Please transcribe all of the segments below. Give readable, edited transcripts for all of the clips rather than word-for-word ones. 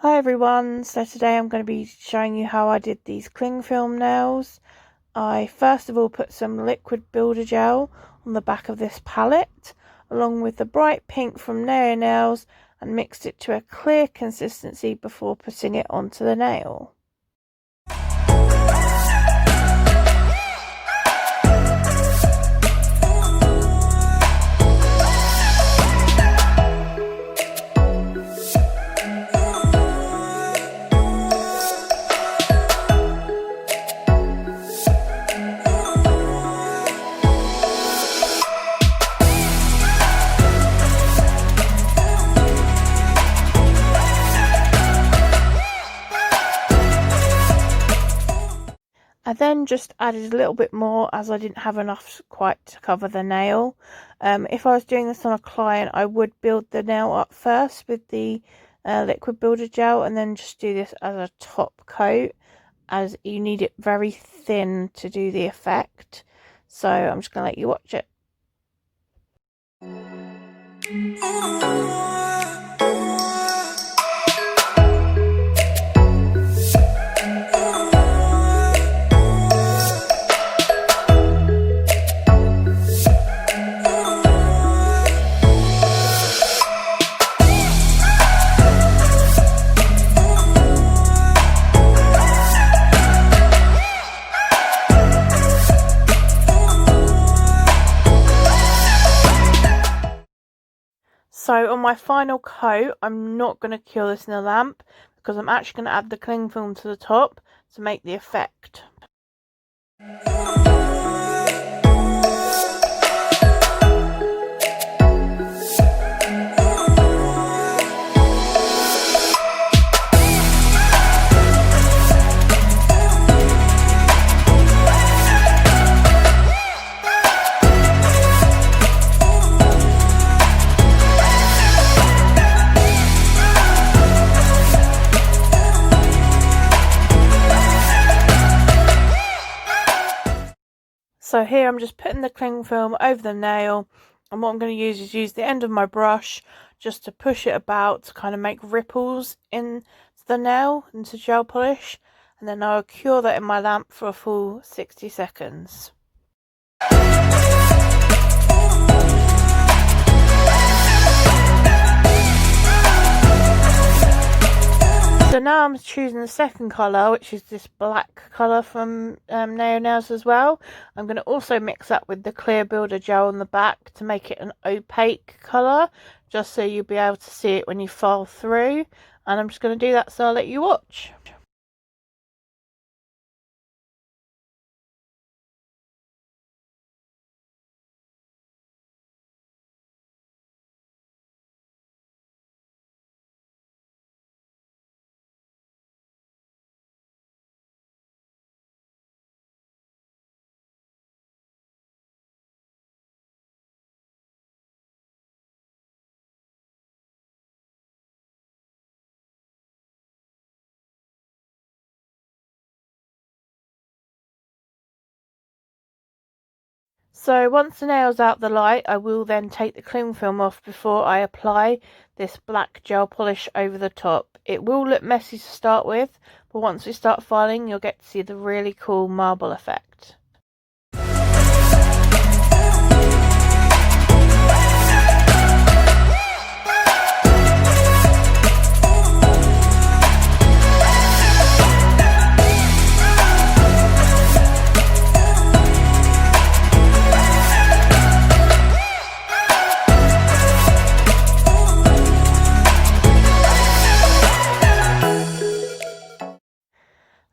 Hi everyone, so today I'm going to be showing you how I did these cling film nails. I first of all put some liquid builder gel on the back of this palette along with the bright pink from Nail Nails and mixed it to a clear consistency before putting it onto the nail. I then just added a little bit more as I didn't have enough quite to cover the nail. If I was doing this on a client, I would build the nail up first with the liquid builder gel and then just do this as a top coat, as you need it very thin to do the effect. So I'm just going to let you watch it. So on my final coat, I'm not going to cure this in the lamp because I'm actually going to add the cling film to the top to make the effect. So here I'm just putting the cling film over the nail, and what I'm going to use the end of my brush just to push it about to kind of make ripples into the nail, into gel polish, and then I'll cure that in my lamp for a full 60 seconds. So now I'm choosing the second colour, which is this black colour from Nail Nails as well. I'm going to also mix that with the clear builder gel on the back to make it an opaque colour, just so you'll be able to see it when you file through. And I'm just going to do that, so I'll let you watch. So once the nail's out the light, I will then take the cling film off before I apply this black gel polish over the top. It will look messy to start with, but once we start filing, you'll get to see the really cool marble effect.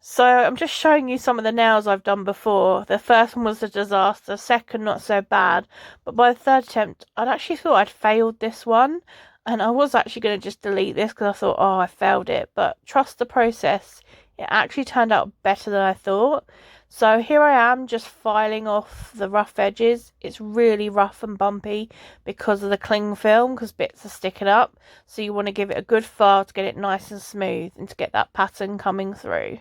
So I'm just showing you some of the nails I've done before. The first one was a disaster, second not so bad, but by the third attempt I'd actually thought I'd failed this one, and I was actually going to just delete this because I thought, oh, I failed it, but trust the process, it actually turned out better than I thought. So here I am just filing off the rough edges. It's really rough and bumpy because of the cling film, because bits are sticking up, so you want to give it a good file to get it nice and smooth and to get that pattern coming through.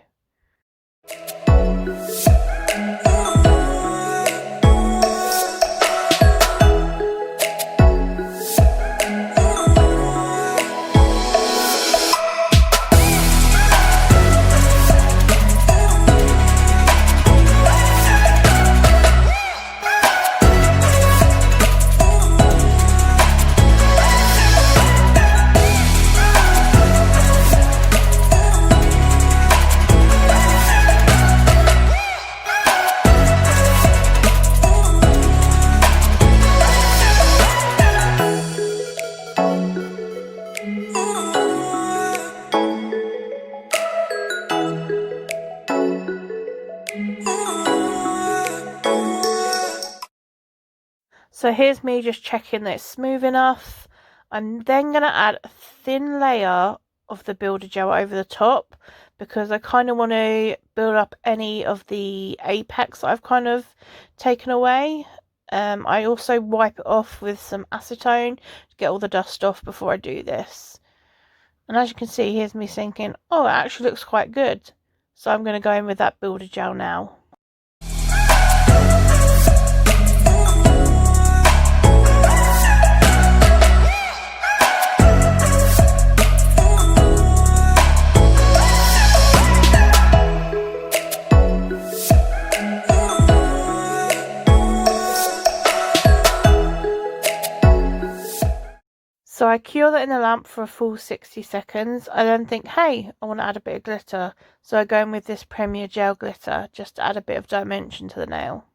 So here's me just checking that it's smooth enough. I'm then going to add a thin layer of the builder gel over the top because I kind of want to build up any of the apex that I've kind of taken away. I also wipe it off with some acetone to get all the dust off before I do this. And as you can see, here's me thinking, oh, it actually looks quite good. So I'm going to go in with that builder gel now. So I cure that in the lamp for a full 60 seconds. I then think, hey, I want to add a bit of glitter. So I go in with this Premier Gel glitter just to add a bit of dimension to the nail.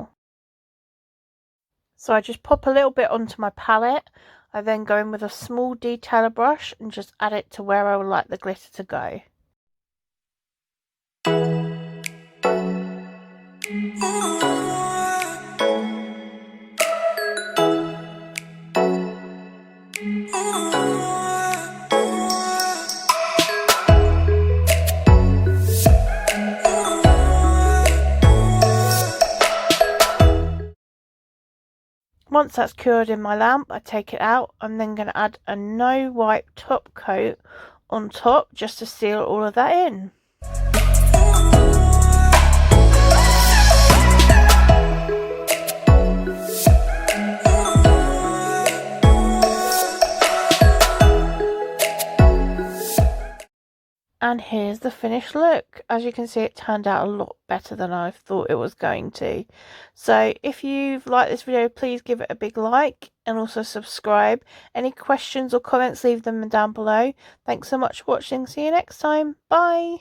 So I just pop a little bit onto my palette. I then go in with a small detailer brush and just add it to where I would like the glitter to go. Once that's cured in my lamp, I take it out. I'm then going to add a no wipe top coat on top just to seal all of that in. And here's the finished look. As you can see, it turned out a lot better than I thought it was going to. So if you've liked this video, please give it a big like and also subscribe. Any questions or comments, leave them down below. Thanks so much for watching. See you next time. Bye.